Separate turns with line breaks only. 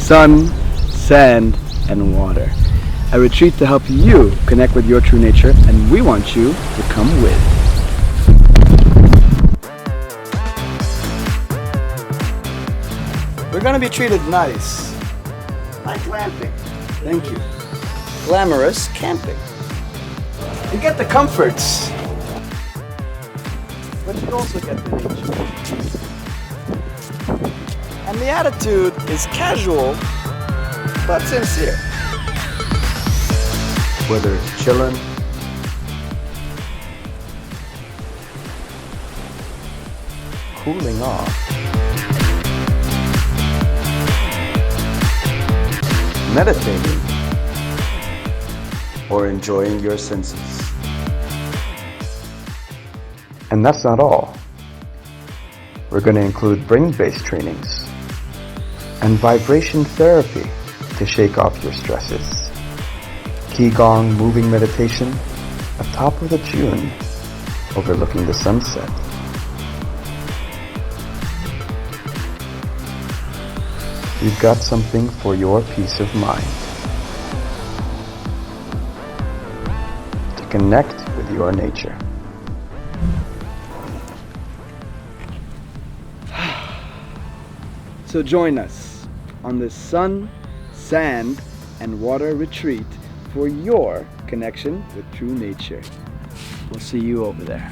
sun, sand, and water. A retreat to help you connect with your true nature, and we want you to come with. We're gonna be treated nice. Like glamping. Thank you. Glamorous camping. You get the comforts, but you also get the nature. And the attitude is casual, but sincere. Whether it's chillin', cooling off, meditating, or enjoying your senses. And that's not all. We're going to include brain-based trainings and vibration therapy to shake off your stresses. Ki-Gong moving meditation atop of the dune overlooking the sunset. We've got something for your peace of mind. To connect with your nature. So join us on this sun, sand, and water retreat for your connection with true nature. We'll see you over there.